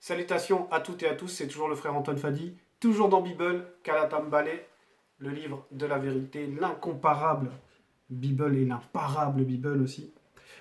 Salutations à toutes et à tous, c'est toujours le frère Antoine Fadi, toujours dans Bible, Kalatam Balé, le livre de la vérité, l'incomparable Bible et l'imparable Bible aussi.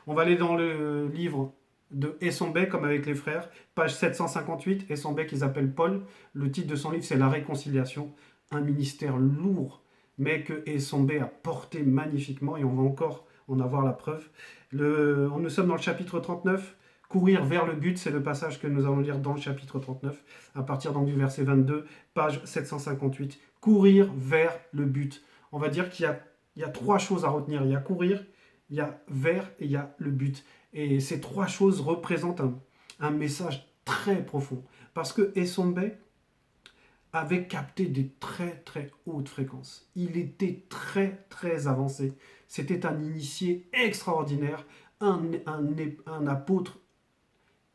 On va aller dans le livre de Essombé, comme avec les frères, page 758. Essombé qu'ils appellent Paul. Le titre de son livre, c'est La réconciliation, un ministère lourd, mais que Essombé a porté magnifiquement, et on va encore en avoir la preuve. Nous sommes dans le chapitre 39. Courir vers le but, c'est le passage que nous allons lire dans le chapitre 39, à partir donc du verset 22, page 758. Courir vers le but. On va dire qu'il y a trois choses à retenir. Il y a courir, il y a vers et il y a le but. Et ces trois choses représentent un message très profond. Parce que Essombé avait capté des très très hautes fréquences. Il était très très avancé. C'était un initié extraordinaire, un apôtre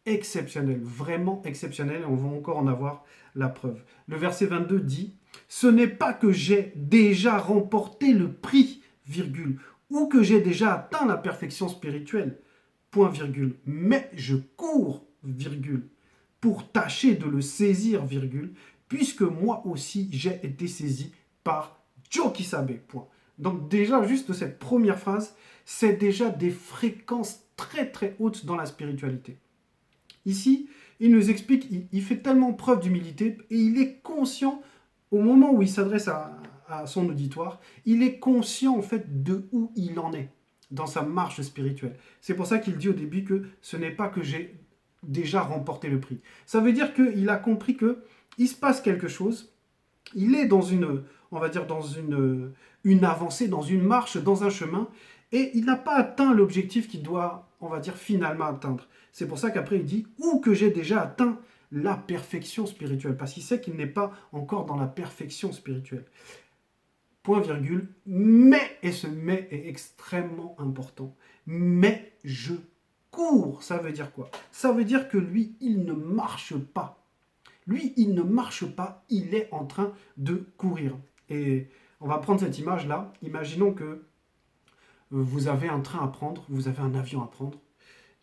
exceptionnel, vraiment exceptionnel, et on va encore en avoir la preuve. Le verset 22 dit « Ce n'est pas que j'ai déjà remporté le prix, virgule, ou que j'ai déjà atteint la perfection spirituelle, point virgule, mais je cours, virgule, pour tâcher de le saisir, virgule, puisque moi aussi j'ai été saisi par Dieu qui savait, point. » Donc déjà, juste cette première phrase, c'est déjà des fréquences très très hautes dans la spiritualité. Ici, il nous explique, il fait tellement preuve d'humilité et il est conscient, au moment où il s'adresse à son auditoire, il est conscient en fait de où il en est dans sa marche spirituelle. C'est pour ça qu'il dit au début que ce n'est pas que j'ai déjà remporté le prix. Ça veut dire qu'il a compris qu'il se passe quelque chose, il est dans une, on va dire, dans une avancée, dans une marche, dans un chemin, et il n'a pas atteint l'objectif qu'il doit, on va dire, finalement atteindre. C'est pour ça qu'après il dit « ou que j'ai déjà atteint la perfection spirituelle », parce qu'il sait qu'il n'est pas encore dans la perfection spirituelle. Point virgule, mais, et ce mais est extrêmement important, mais je cours, ça veut dire quoi? Ça veut dire que lui, il ne marche pas. Lui, il ne marche pas, il est en train de courir. Et on va prendre cette image-là. Imaginons que vous avez un train à prendre, vous avez un avion à prendre,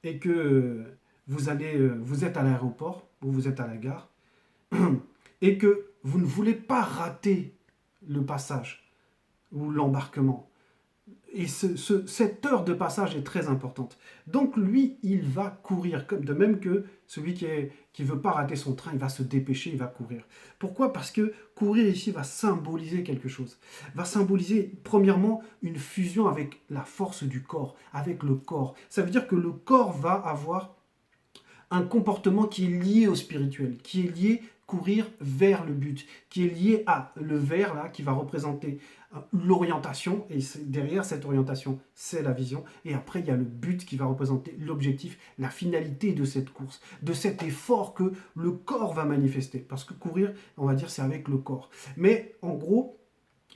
et que vous êtes à l'aéroport, ou vous êtes à la gare, et que vous ne voulez pas rater le passage ou l'embarquement. Et cette heure de passage est très importante. Donc lui, il va courir, comme de même que celui qui veut pas rater son train, il va se dépêcher, il va courir. Pourquoi? Parce que courir ici va symboliser quelque chose. Va symboliser, premièrement, une fusion avec la force du corps, avec le corps. Ça veut dire que le corps va avoir un comportement qui est lié au spirituel, qui est lié courir vers le but, qui est lié à le vers là, qui va représenter l'orientation, et derrière cette orientation, c'est la vision, et après il y a le but qui va représenter l'objectif, la finalité de cette course, de cet effort que le corps va manifester, parce que courir, on va dire, c'est avec le corps. Mais en gros,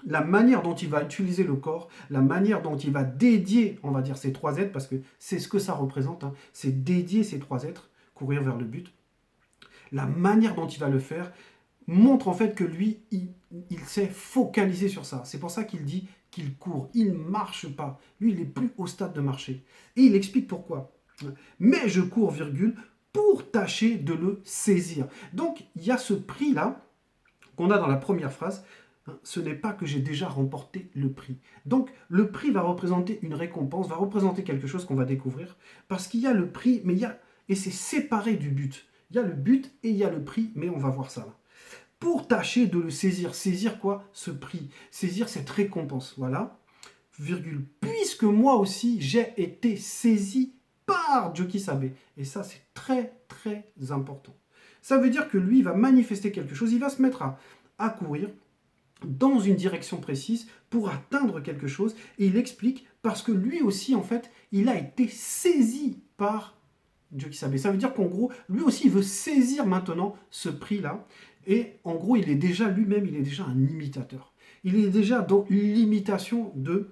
la manière dont il va utiliser le corps, la manière dont il va dédier, on va dire, ces trois êtres, parce que c'est ce que ça représente, hein, c'est dédier ces trois êtres, courir vers le but, la manière dont il va le faire montre en fait que lui, il s'est focalisé sur ça. C'est pour ça qu'il dit qu'il court, il ne marche pas. Lui, il n'est plus au stade de marcher. Et il explique pourquoi. Mais je cours, virgule, pour tâcher de le saisir. Donc, il y a ce prix-là qu'on a dans la première phrase. Ce n'est pas que j'ai déjà remporté le prix. Donc, le prix va représenter une récompense, va représenter quelque chose qu'on va découvrir. Parce qu'il y a le prix, mais il y a... Et c'est séparé du but. Il y a le but et il y a le prix, mais on va voir ça là. Pour tâcher de le saisir. Saisir quoi? Ce prix. Saisir cette récompense. Voilà. Virgule. Puisque moi aussi, j'ai été saisi par Dieu qui savait. Et ça, c'est très, très important. Ça veut dire que lui, il va manifester quelque chose. Il va se mettre à courir dans une direction précise pour atteindre quelque chose. Et il explique parce que lui aussi, en fait, il a été saisi par Dieu qui savait. Ça veut dire qu'en gros, lui aussi, il veut saisir maintenant ce prix-là. Et en gros, il est déjà lui-même, il est déjà un imitateur. Il est déjà dans l'imitation de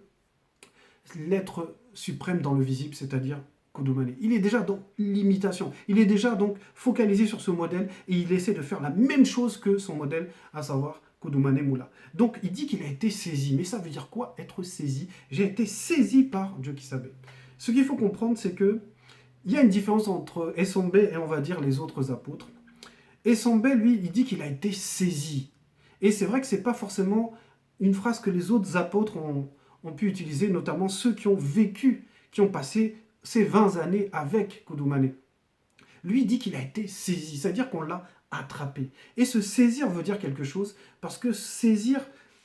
l'être suprême dans le visible, c'est-à-dire Kudumane. Il est déjà dans l'imitation. Il est déjà donc focalisé sur ce modèle et il essaie de faire la même chose que son modèle, à savoir Kudumane Moula. Donc, il dit qu'il a été saisi. Mais ça veut dire quoi, être saisi? J'ai été saisi par Dieu qui savait. Ce qu'il faut comprendre, c'est que il y a une différence entre Essombé et on va dire les autres apôtres. Et Sambé, lui, il dit qu'il a été saisi. Et c'est vrai que ce n'est pas forcément une phrase que les autres apôtres ont pu utiliser, notamment ceux qui ont vécu, qui ont passé ces 20 années avec Koudoumane. Lui dit qu'il a été saisi, c'est-à-dire qu'on l'a attrapé. Et se saisir veut dire quelque chose, parce que saisir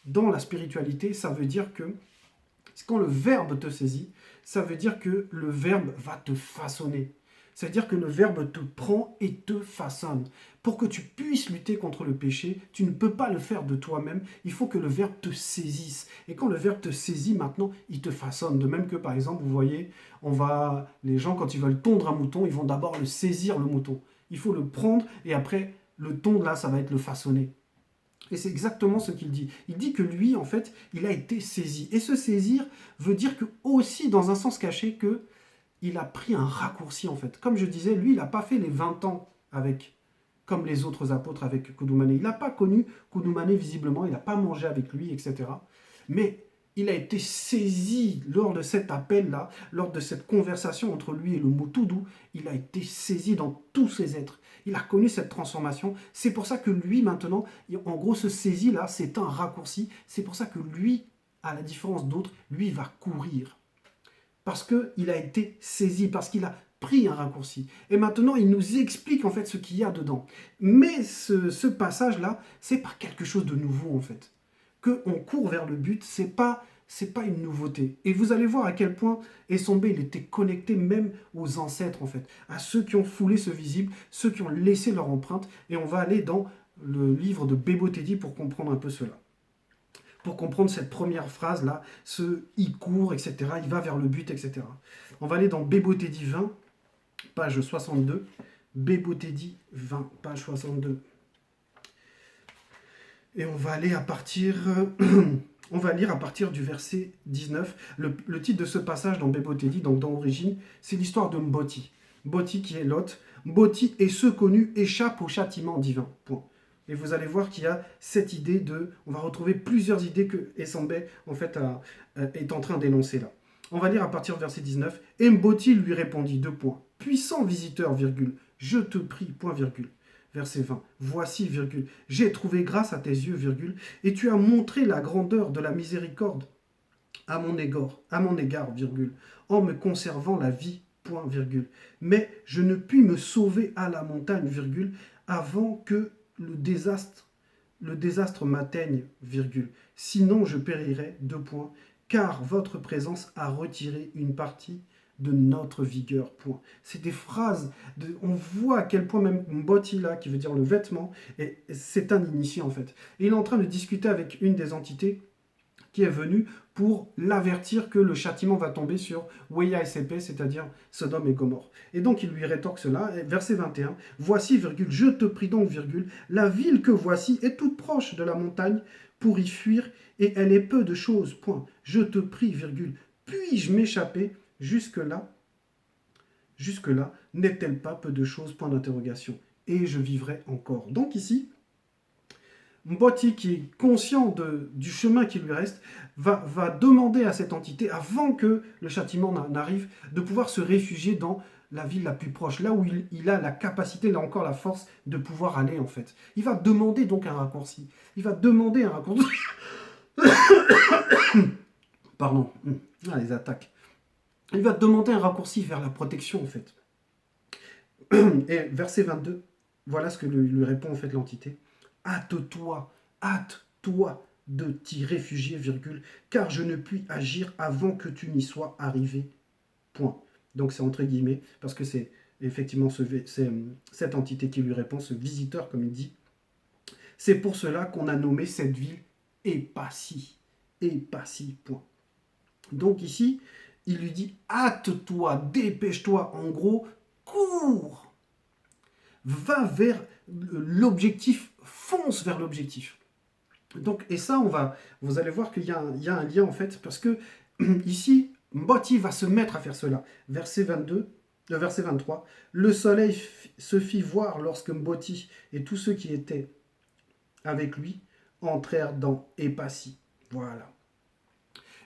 dans la spiritualité, ça veut dire que quand le verbe te saisit, ça veut dire que le verbe va te façonner. C'est-à-dire que le verbe te prend et te façonne. Pour que tu puisses lutter contre le péché, tu ne peux pas le faire de toi-même. Il faut que le verbe te saisisse. Et quand le verbe te saisit, maintenant, il te façonne. De même que, par exemple, vous voyez, les gens, quand ils veulent tondre un mouton, ils vont d'abord le saisir, le mouton. Il faut le prendre et après, le tondre, là, ça va être le façonner. Et c'est exactement ce qu'il dit. Il dit que lui, en fait, il a été saisi. Et se saisir veut dire que aussi, dans un sens caché, que il a pris un raccourci, en fait. Comme je disais, lui, il n'a pas fait les 20 ans avec, comme les autres apôtres avec Koudoumane. Il n'a pas connu Koudoumane visiblement, il n'a pas mangé avec lui, etc. Mais il a été saisi lors de cet appel-là, lors de cette conversation entre lui et le Moutoudou. Il a été saisi dans tous ses êtres. Il a connu cette transformation. C'est pour ça que lui, maintenant, en gros, ce saisi-là, c'est un raccourci. C'est pour ça que lui, à la différence d'autres, lui, il va courir. Parce qu'il a été saisi, parce qu'il a pris un raccourci. Et maintenant, il nous explique en fait ce qu'il y a dedans. Mais ce passage-là, c'est pas quelque chose de nouveau en fait. Qu'on court vers le but, c'est pas une nouveauté. Et vous allez voir à quel point Essombé, il était connecté même aux ancêtres en fait, à ceux qui ont foulé ce visible, ceux qui ont laissé leur empreinte. Et on va aller dans le livre de Bébo Teddy pour comprendre un peu cela. Pour comprendre cette première phrase-là, il court, etc., il va vers le but, etc. On va aller dans Bébo Teddy 20, page 62. Bébo Teddy 20, page 62. Et on va aller à partir... on va lire à partir du verset 19. Le titre de ce passage dans Bébo Teddy, donc dans Origine, c'est l'histoire de Mboti. Mboti qui est Lot. Mboti et ceux connus échappent au châtiment divin. Point. Et vous allez voir qu'il y a cette idée de... On va retrouver plusieurs idées que Essambé, en fait, est en train d'énoncer là. On va lire à partir du verset 19. Et Mboti lui répondit, 2 points. Puissant visiteur, virgule, je te prie, point, virgule. Verset 20. Voici, virgule, j'ai trouvé grâce à tes yeux, virgule, et tu as montré la grandeur de la miséricorde à mon égard, virgule, en me conservant la vie, point, virgule. Mais je ne puis me sauver à la montagne, virgule, avant que le désastre m'atteigne, virgule. Sinon je périrai, 2 points, car votre présence a retiré une partie de notre vigueur, point. C'est des phrases, on voit à quel point même Mboti là, qui veut dire le vêtement, c'est un initié en fait. Et il est en train de discuter avec une des entités qui est venue pour l'avertir que le châtiment va tomber sur Weya SCP, c'est-à-dire Sodome et Gomorrhe. Et donc il lui rétorque cela, verset 21, « Voici, virgule, je te prie donc, virgule, la ville que voici est toute proche de la montagne pour y fuir, et elle est peu de choses, point. Je te prie, virgule, puis-je m'échapper jusque-là, n'est-elle pas peu de choses, point d'interrogation, et je vivrai encore. » Donc ici, Mboti, qui est conscient du chemin qui lui reste, va demander à cette entité, avant que le châtiment n'arrive, de pouvoir se réfugier dans la ville la plus proche, là où il a la capacité, là encore la force de pouvoir aller en fait. Il va demander donc un raccourci. Il va demander un raccourci. Pardon, les attaques. Il va demander un raccourci vers la protection en fait. Et verset 22, voilà ce que lui répond en fait l'entité. Hâte-toi de t'y réfugier, virgule, car je ne puis agir avant que tu n'y sois arrivé. Point. Donc c'est entre guillemets, parce que c'est effectivement cette entité qui lui répond, ce visiteur, comme il dit. C'est pour cela qu'on a nommé cette ville Epassi. Epassi, point. Donc ici, il lui dit, hâte-toi, dépêche-toi, en gros, cours, va vers l'objectif, fonce vers l'objectif. Donc, et ça, vous allez voir qu'il y a un lien en fait, parce que ici, Mboti va se mettre à faire cela. Verset 23, le soleil se fit voir lorsque Mboti et tous ceux qui étaient avec lui entrèrent dans Epassi. Voilà.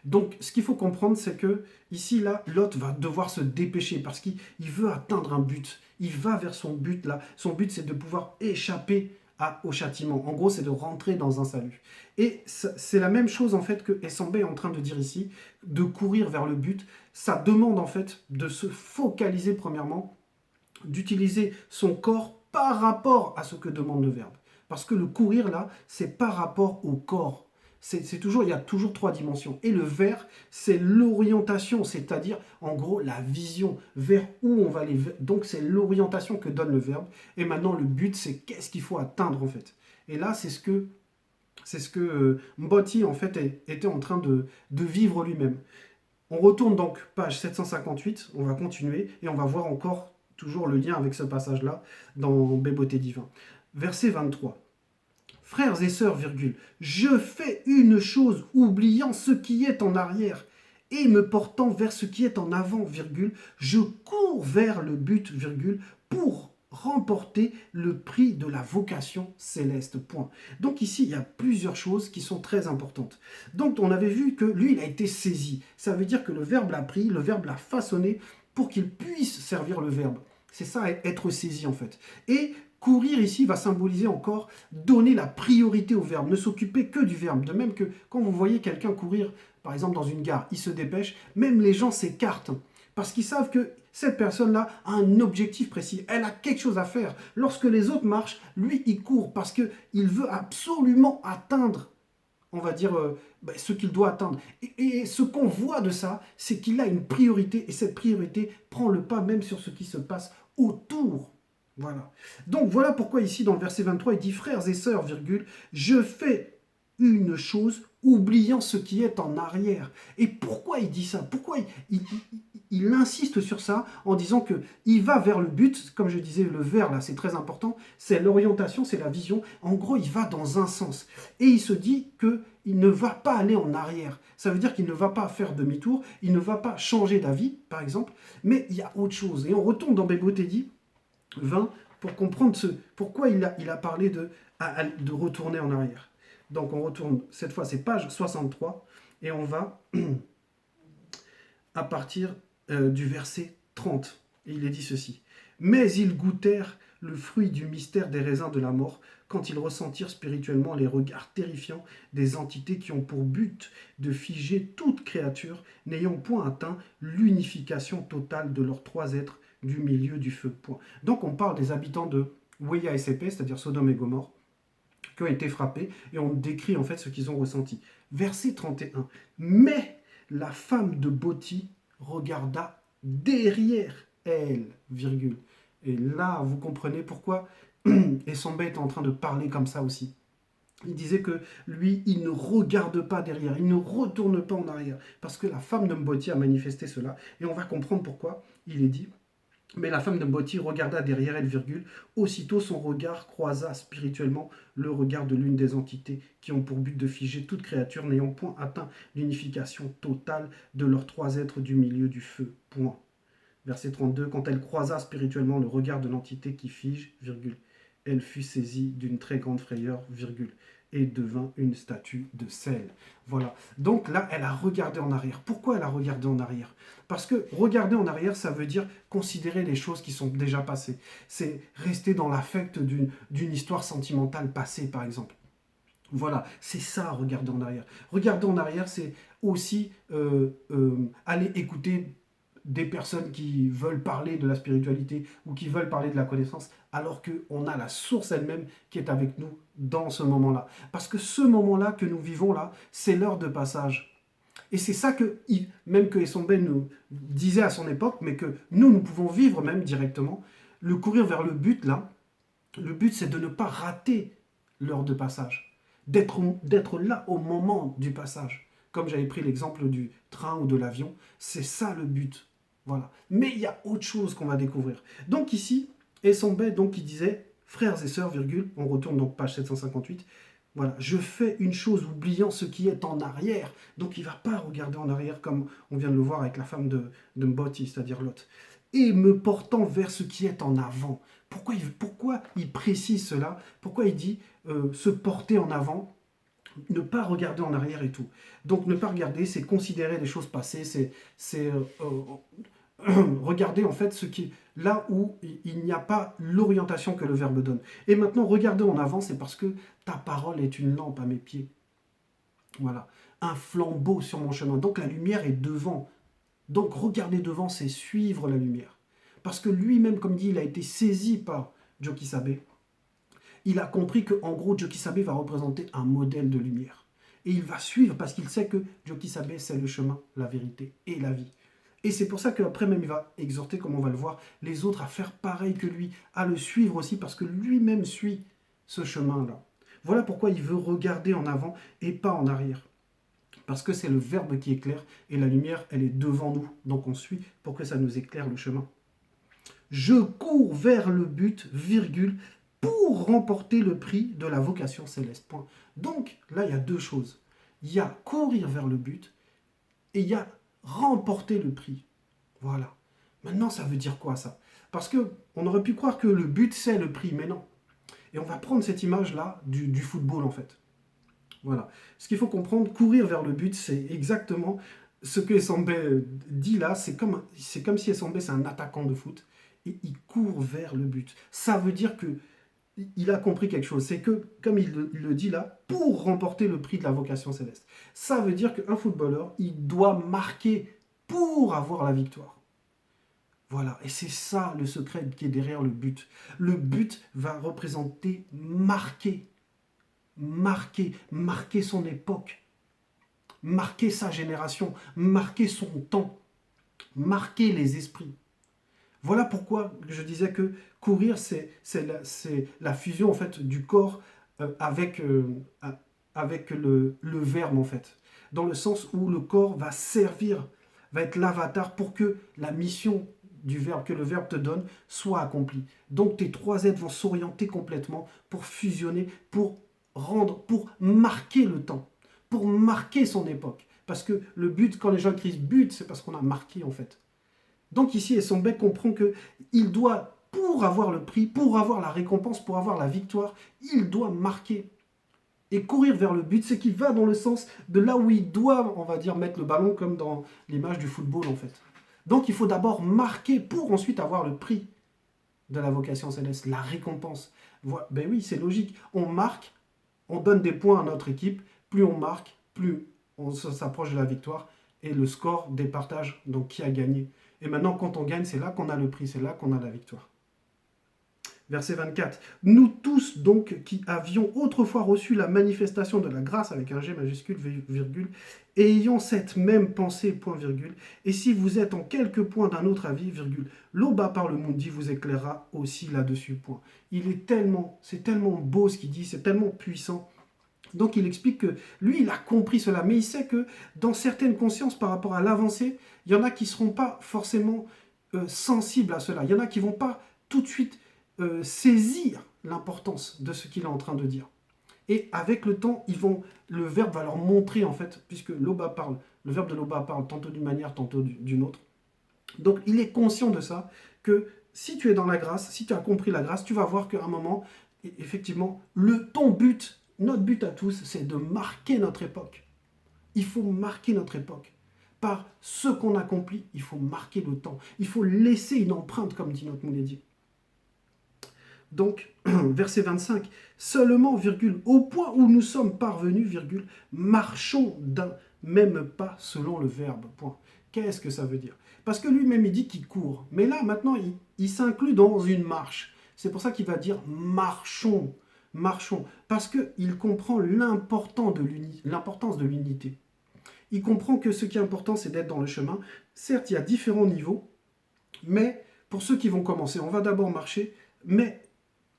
Donc, ce qu'il faut comprendre, c'est que ici, là, Lot va devoir se dépêcher parce qu'il veut atteindre un but. Il va vers son but, là. Son but, c'est de pouvoir échapper au châtiment. En gros, c'est de rentrer dans un salut. Et c'est la même chose, en fait, que Essambé est en train de dire ici, de courir vers le but. Ça demande, en fait, de se focaliser, premièrement, d'utiliser son corps par rapport à ce que demande le verbe. Parce que le courir, là, c'est par rapport au corps. Il y a toujours trois dimensions. Et le vers, c'est l'orientation, c'est-à-dire, en gros, la vision, vers où on va aller. Donc, c'est l'orientation que donne le verbe. Et maintenant, le but, c'est qu'est-ce qu'il faut atteindre, en fait. Et là, c'est ce que Mboti, en fait, était en train de vivre lui-même. On retourne donc page 758, on va continuer, et on va voir encore toujours le lien avec ce passage-là dans Béboté divin. Verset 23. Frères et sœurs, virgule, je fais une chose, oubliant ce qui est en arrière et me portant vers ce qui est en avant, virgule, je cours vers le but, virgule, pour remporter le prix de la vocation céleste. Point. Donc ici, il y a plusieurs choses qui sont très importantes. Donc on avait vu que lui, il a été saisi. Ça veut dire que le verbe l'a pris, le verbe l'a façonné pour qu'il puisse servir le verbe. C'est ça, être saisi en fait. Et courir ici va symboliser encore donner la priorité au verbe, ne s'occuper que du verbe. De même que quand vous voyez quelqu'un courir, par exemple dans une gare, il se dépêche, même les gens s'écartent parce qu'ils savent que cette personne-là a un objectif précis, elle a quelque chose à faire. Lorsque les autres marchent, lui, il court parce qu'il veut absolument atteindre, on va dire, ce qu'il doit atteindre. Et ce qu'on voit de ça, c'est qu'il a une priorité, et cette priorité prend le pas même sur ce qui se passe autour. Voilà. Donc voilà pourquoi ici dans le verset 23, il dit « Frères et sœurs, virgule, je fais une chose oubliant ce qui est en arrière. » Et pourquoi il dit ça? Pourquoi il insiste sur ça en disant qu'il va vers le but? Comme je disais, le vers là, c'est très important. C'est l'orientation, c'est la vision. En gros, il va dans un sens. Et il se dit qu'il ne va pas aller en arrière. Ça veut dire qu'il ne va pas faire demi-tour, il ne va pas changer d'avis, par exemple, mais il y a autre chose. Et on retourne dans Béboté 20 pour comprendre pourquoi il a parlé de retourner en arrière. Donc on retourne, cette fois c'est page 63, et on va à partir du verset 30. Et il est dit ceci. « Mais ils goûtèrent le fruit du mystère des raisins de la mort, quand ils ressentirent spirituellement les regards terrifiants des entités qui ont pour but de figer toute créature, n'ayant point atteint l'unification totale de leurs trois êtres du milieu du feu. » Point. Donc on parle des habitants de Weya SCP, c'est-à-dire Sodome et Gomorrhe, qui ont été frappés, et on décrit en fait ce qu'ils ont ressenti. Verset 31. « Mais la femme de Boti regarda derrière elle, virgule. » Et là, vous comprenez pourquoi Essambé est en train de parler comme ça aussi. Il disait que lui, il ne regarde pas derrière, il ne retourne pas en arrière, parce que la femme de Mboti a manifesté cela, et on va comprendre pourquoi. Il est dit, mais la femme de Mboti regarda derrière elle, virgule, aussitôt son regard croisa spirituellement le regard de l'une des entités qui ont pour but de figer toute créature n'ayant point atteint l'unification totale de leurs trois êtres du milieu du feu. Point. Verset 32, quand elle croisa spirituellement le regard de l'entité qui fige, virgule, elle fut saisie d'une très grande frayeur, virgule, et devint une statue de sel. Voilà. Donc là, elle a regardé en arrière. Pourquoi elle a regardé en arrière? Parce que regarder en arrière, ça veut dire considérer les choses qui sont déjà passées. C'est rester dans l'affect d'une histoire sentimentale passée, par exemple. Voilà, c'est ça, regarder en arrière. Regarder en arrière, c'est aussi aller écouter des personnes qui veulent parler de la spiritualité ou qui veulent parler de la connaissance, alors qu'on a la source elle-même qui est avec nous dans ce moment-là. Parce que ce moment-là que nous vivons là, c'est l'heure de passage. Et c'est ça même que Essambé nous disait à son époque, mais que nous pouvons vivre même directement, le courir vers le but là. Le but, c'est de ne pas rater l'heure de passage, d'être là au moment du passage. Comme j'avais pris l'exemple du train ou de l'avion, c'est ça le but. Voilà. Mais il y a autre chose qu'on va découvrir. Donc ici, Essambé, donc, il disait, frères et sœurs, virgule, on retourne donc page 758, voilà, je fais une chose oubliant ce qui est en arrière. Donc il ne va pas regarder en arrière comme on vient de le voir avec la femme de Mboti, c'est-à-dire Lot. Et me portant vers ce qui est en avant. Pourquoi il précise cela? Pourquoi il dit se porter en avant? Ne pas regarder en arrière et tout. Donc ne pas regarder, c'est considérer les choses passées, regarder en fait ce qui là où il n'y a pas l'orientation que le verbe donne. Et maintenant, regarder en avant, c'est parce que ta parole est une lampe à mes pieds. Voilà. Un flambeau sur mon chemin. Donc la lumière est devant. Donc regarder devant, c'est suivre la lumière. Parce que lui-même, comme dit, il a été saisi par Jokisabe. Il a compris que, en gros, Jokisabe va représenter un modèle de lumière. Et il va suivre parce qu'il sait que Jokisabe, c'est le chemin, la vérité et la vie. Et c'est pour ça qu'après même, il va exhorter, comme on va le voir, les autres à faire pareil que lui, à le suivre aussi, parce que lui-même suit ce chemin-là. Voilà pourquoi il veut regarder en avant et pas en arrière. Parce que c'est le verbe qui éclaire et la lumière, elle est devant nous. Donc on suit pour que ça nous éclaire le chemin. Je cours vers le but, virgule, pour remporter le prix de la vocation céleste. Point. Donc là, il y a deux choses. Il y a courir vers le but et il y a remporter le prix. Voilà. Maintenant, ça veut dire quoi ça? Parce que on aurait pu croire que le but, c'est le prix, mais non. Et on va prendre cette image-là du football, en fait. Voilà. Ce qu'il faut comprendre, courir vers le but, c'est exactement ce que Essambé dit là. C'est comme si Essambé, c'est un attaquant de foot. Et il court vers le but. Ça veut dire que il a compris quelque chose. C'est que, comme il le dit là, pour remporter le prix de la vocation céleste. Ça veut dire qu'un footballeur, il doit marquer pour avoir la victoire. Voilà, et c'est ça le secret qui est derrière le but. Le but va représenter marquer, marquer son époque, marquer sa génération, marquer son temps, marquer les esprits. Voilà pourquoi je disais que courir, c'est la fusion en fait du corps avec, avec le verbe en fait. Dans le sens où le corps va servir, va être l'avatar pour que la mission du verbe, que le verbe te donne, soit accomplie. Donc tes trois êtres vont s'orienter complètement pour fusionner, pour pour marquer le temps, pour marquer son époque. Parce que le but, quand les gens écrivent but, c'est parce qu'on a marqué en fait. Donc ici, Essambé comprend qu'il doit, pour avoir le prix, pour avoir la récompense, pour avoir la victoire, il doit marquer. Et courir vers le but, c'est qu'il va dans le sens de là où il doit, on va dire, mettre le ballon, comme dans l'image du football en fait. Donc il faut d'abord marquer pour ensuite avoir le prix de la vocation céleste, la récompense. Ben oui, c'est logique. On marque, on donne des points à notre équipe, plus on marque, plus on s'approche de la victoire, et le score départage, donc qui a gagné. Et maintenant, quand on gagne, c'est là qu'on a le prix, c'est là qu'on a la victoire. Verset 24. Nous tous, donc, qui avions autrefois reçu la manifestation de la grâce, avec un G majuscule, virgule, et ayant cette même pensée, point virgule, et si vous êtes en quelque point d'un autre avis, virgule, l'Oba par le Mundi vous éclairera aussi là-dessus, point. C'est tellement beau ce qu'il dit, c'est tellement puissant. Donc il explique que lui, il a compris cela, mais il sait que dans certaines consciences par rapport à l'avancée, il y en a qui ne seront pas forcément sensibles à cela. Il y en a qui ne vont pas tout de suite saisir l'importance de ce qu'il est en train de dire. Et avec le temps, le verbe va leur montrer, en fait, puisque l'Oba parle, le verbe de l'Oba parle tantôt d'une manière, tantôt d'une autre. Donc il est conscient de ça, que si tu es dans la grâce, si tu as compris la grâce, tu vas voir qu'à un moment, effectivement, ton but, notre but à tous, c'est de marquer notre époque. Il faut marquer notre époque. Par ce qu'on accomplit, il faut marquer le temps. Il faut laisser une empreinte, comme dit notre Moulédier. Donc, verset 25, seulement, virgule, au point où nous sommes parvenus, virgule, marchons d'un même pas selon le verbe, point. Qu'est-ce que ça veut dire? Parce que lui-même, il dit qu'il court. Mais là, maintenant, il s'inclut dans une marche. C'est pour ça qu'il va dire marchons, marchons. Parce qu'il comprend l'importance de l'unité. Il comprend que ce qui est important, c'est d'être dans le chemin. Certes, il y a différents niveaux, mais pour ceux qui vont commencer, on va d'abord marcher, mais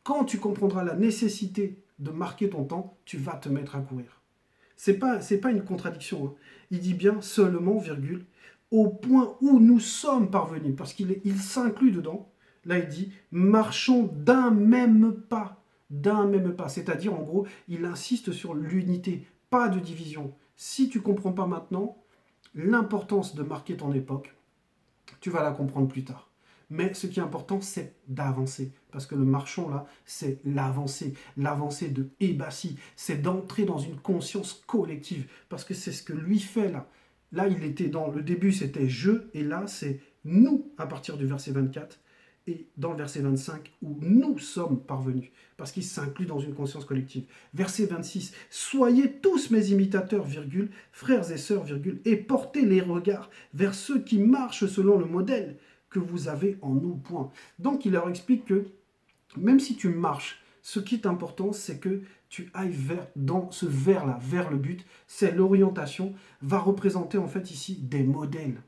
quand tu comprendras la nécessité de marquer ton temps, tu vas te mettre à courir. C'est pas une contradiction. Hein. Il dit bien seulement, virgule, au point où nous sommes parvenus, parce qu'il s'inclut dedans. Là, il dit, marchons d'un même pas. D'un même pas. C'est-à-dire, en gros, il insiste sur l'unité, pas de division. Si tu ne comprends pas maintenant l'importance de marquer ton époque, tu vas la comprendre plus tard. Mais ce qui est important, c'est d'avancer. Parce que le marchon, là, c'est l'avancée. L'avancée de Hébassi. C'est d'entrer dans une conscience collective. Parce que c'est ce que lui fait, là. Là, il était dans le début, c'était je. Et là, c'est nous, à partir du verset 24. Et dans le verset 25, où nous sommes parvenus. Parce qu'il s'inclut dans une conscience collective. Verset 26. Soyez tous mes imitateurs, virgule, frères et sœurs, virgule, et portez les regards vers ceux qui marchent selon le modèle que vous avez en nous, point. Donc, il leur explique que même si tu marches, ce qui est important, c'est que tu ailles dans ce vers-là, vers le but. C'est l'orientation, va représenter en fait ici des modèles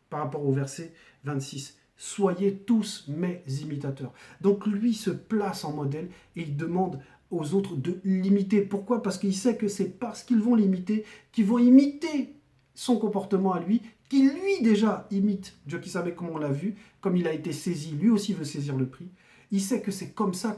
par rapport au verset 26. Soyez tous mes imitateurs. Donc lui se place en modèle et il demande aux autres de l'imiter. Pourquoi? Parce qu'il sait que c'est parce qu'ils vont l'imiter qu'ils vont imiter son comportement à lui, qui lui déjà imite Dieu qui savait, comme on l'a vu, comme il a été saisi, lui aussi veut saisir le prix. Il sait que c'est comme ça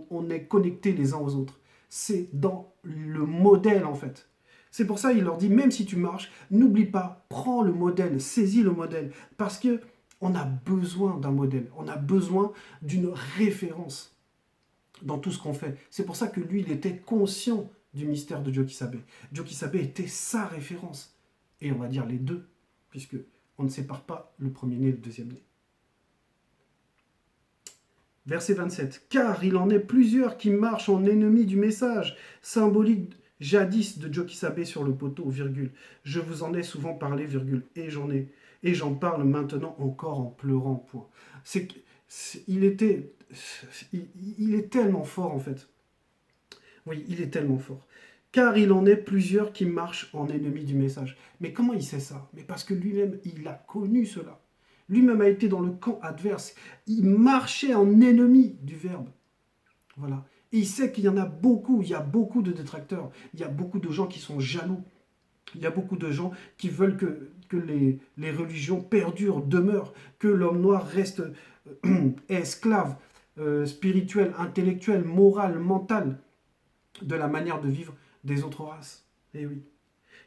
on est connectés les uns aux autres. C'est dans le modèle en fait. C'est pour ça qu'il leur dit, même si tu marches, n'oublie pas, prends le modèle, saisis le modèle. Parce que on a besoin d'un modèle, on a besoin d'une référence dans tout ce qu'on fait. C'est pour ça que lui, il était conscient du mystère de Djokisabe. Djokisabe était sa référence. Et on va dire les deux, puisque on ne sépare pas le premier-né et le deuxième-né. Verset 27. Car il en est plusieurs qui marchent en ennemis du message, symbolique jadis de Djokisabe sur le poteau, virgule. Je vous en ai souvent parlé, virgule, et j'en parle maintenant encore en pleurant, point. Il est tellement fort en fait. Oui, il est tellement fort. Car il en est plusieurs qui marchent en ennemis du message. Mais comment il sait ça? Mais parce que lui-même, il a connu cela. Lui-même a été dans le camp adverse. Il marchait en ennemi du Verbe. Voilà. Et il sait qu'il y en a beaucoup. Il y a beaucoup de détracteurs. Il y a beaucoup de gens qui sont jaloux. Il y a beaucoup de gens qui veulent que les religions perdurent, demeurent, que l'homme noir reste esclave spirituel, intellectuel, moral, mental de la manière de vivre des autres races. Eh oui.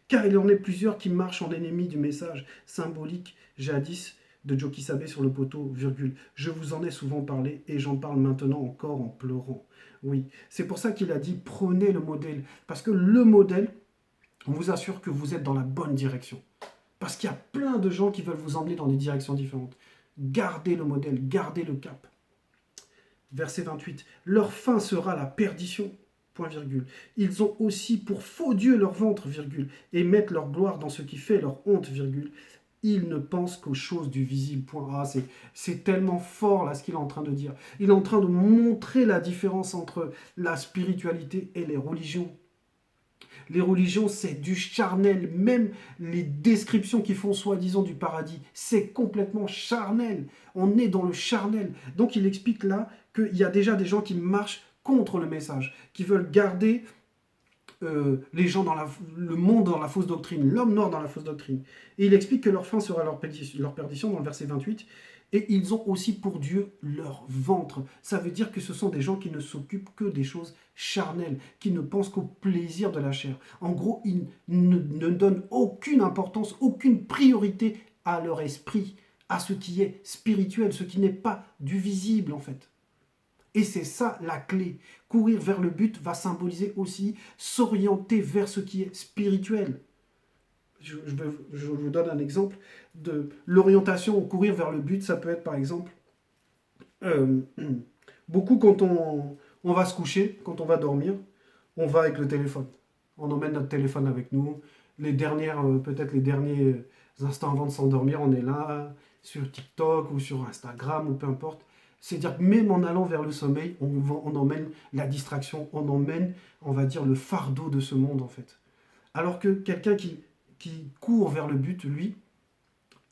Car il y en a plusieurs qui marchent en ennemi du message symbolique jadis de Djokisabe sur le poteau, virgule. Je vous en ai souvent parlé et j'en parle maintenant encore en pleurant. Oui, c'est pour ça qu'il a dit prenez le modèle. Parce que le modèle, on vous assure que vous êtes dans la bonne direction. Parce qu'il y a plein de gens qui veulent vous emmener dans des directions différentes. Gardez le modèle, gardez le cap. Verset 28. Leur fin sera la perdition. Point virgule. Ils ont aussi pour faux Dieu leur ventre, virgule, et mettent leur gloire dans ce qui fait leur honte, virgule. Ils ne pensent qu'aux choses du visible. Point. Ah, c'est tellement fort là ce qu'il est en train de dire. Il est en train de montrer la différence entre la spiritualité et les religions. Les religions, c'est du charnel. Même les descriptions qui font soi-disant du paradis, c'est complètement charnel. On est dans le charnel. Donc il explique là qu'il y a déjà des gens qui marchent contre le message, qui veulent garder les gens le monde dans la fausse doctrine, l'homme noir dans la fausse doctrine. Et il explique que leur fin sera leur perdition dans le verset 28. Et ils ont aussi pour Dieu leur ventre. Ça veut dire que ce sont des gens qui ne s'occupent que des choses charnelles, qui ne pensent qu'au plaisir de la chair. En gros, ils ne donnent aucune importance, aucune priorité à leur esprit, à ce qui est spirituel, ce qui n'est pas du visible en fait. Et c'est ça la clé. Courir vers le but va symboliser aussi s'orienter vers ce qui est spirituel. Je vous donne un exemple de l'orientation, courir vers le but. Ça peut être par exemple, beaucoup quand on va se coucher, quand on va dormir, on va avec le téléphone. On emmène notre téléphone avec nous. Peut-être les derniers instants avant de s'endormir, on est là, sur TikTok ou sur Instagram ou peu importe. C'est-à-dire que même en allant vers le sommeil, on emmène la distraction, on emmène, on va dire, le fardeau de ce monde en fait. Alors que quelqu'un qui court vers le but, lui,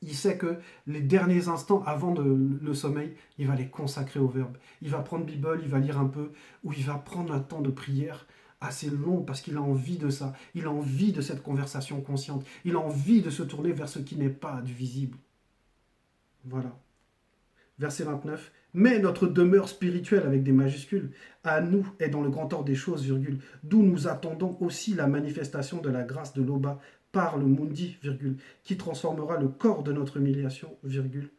il sait que les derniers instants avant le sommeil, il va les consacrer au Verbe. Il va prendre Bible, il va lire un peu, ou il va prendre un temps de prière assez long parce qu'il a envie de ça. Il a envie de cette conversation consciente. Il a envie de se tourner vers ce qui n'est pas du visible. Voilà. Verset 29. Mais notre demeure spirituelle avec des majuscules, à nous est dans le grand ordre des choses, virgule, d'où nous attendons aussi la manifestation de la grâce de l'Oba par le Mundi, virgule, qui transformera le corps de notre humiliation, virgule,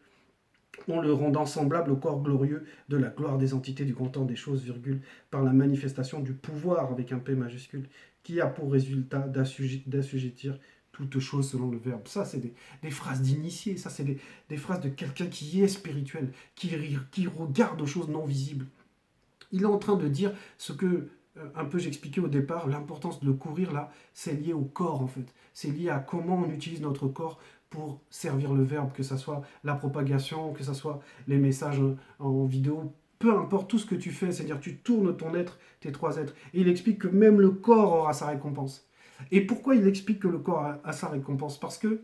en le rendant semblable au corps glorieux de la gloire des entités du grand temps des choses, virgule, par la manifestation du pouvoir avec un P majuscule, qui a pour résultat d'assujettir toute chose selon le verbe. Ça, c'est des phrases d'initié, ça, c'est des phrases de quelqu'un qui est spirituel, qui regarde aux choses non visibles. Il est en train de dire ce que, un peu j'expliquais au départ, l'importance de courir là, c'est lié au corps en fait. C'est lié à comment on utilise notre corps pour servir le verbe, que ce soit la propagation, que ce soit les messages en vidéo, peu importe tout ce que tu fais, c'est-à-dire tu tournes ton être, tes trois êtres. Et il explique que même le corps aura sa récompense. Et pourquoi il explique que le corps a sa récompense? Parce que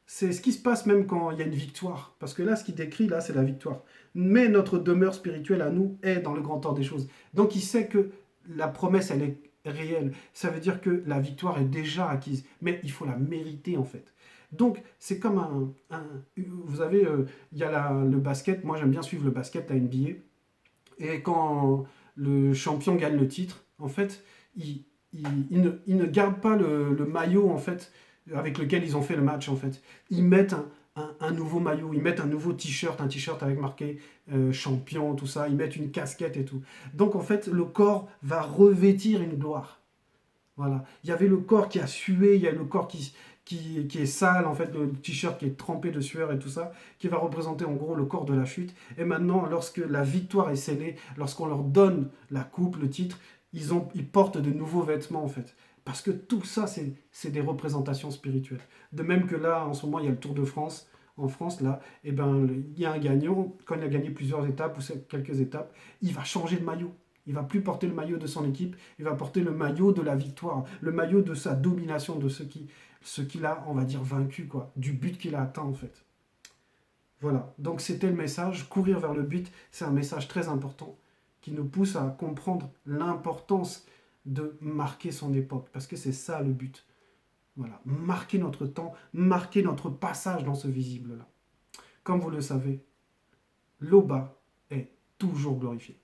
c'est ce qui se passe même quand il y a une victoire. Parce que là, ce qu'il décrit, là, c'est la victoire. Mais notre demeure spirituelle à nous est dans le grand temps des choses. Donc il sait que la promesse, elle est réelle. Ça veut dire que la victoire est déjà acquise. Mais il faut la mériter, en fait. Donc, c'est comme vous savez, il y a le basket. Moi, j'aime bien suivre le basket, la NBA. Et quand le champion gagne le titre, en fait, il ne garde pas le maillot, en fait, avec lequel ils ont fait le match, en fait. Ils mettent un nouveau maillot, ils mettent un nouveau t-shirt, un t-shirt avec marqué champion, tout ça, ils mettent une casquette et tout. Donc, en fait, le corps va revêtir une gloire. Voilà. Il y avait le corps qui a sué, il y a le corps qui est sale, en fait, le t-shirt qui est trempé de sueur et tout ça, qui va représenter en gros le corps de la chute. Et maintenant, lorsque la victoire est scellée, lorsqu'on leur donne la coupe, le titre, ils portent de nouveaux vêtements, en fait. Parce que tout ça, c'est des représentations spirituelles. De même que là, en ce moment, il y a le Tour de France. En France, là, eh ben, il y a un gagnant, quand il a gagné plusieurs étapes ou quelques étapes, il va changer de maillot. Il va plus porter le maillot de son équipe, il va porter le maillot de la victoire, le maillot de sa domination, de ce qu'il a, on va dire, vaincu, quoi, du but qu'il a atteint en fait. Voilà, donc c'était le message. Courir vers le but, c'est un message très important qui nous pousse à comprendre l'importance de marquer son époque, parce que c'est ça le but. Voilà, marquer notre temps, marquer notre passage dans ce visible-là. Comme vous le savez, l'Oba est toujours glorifié.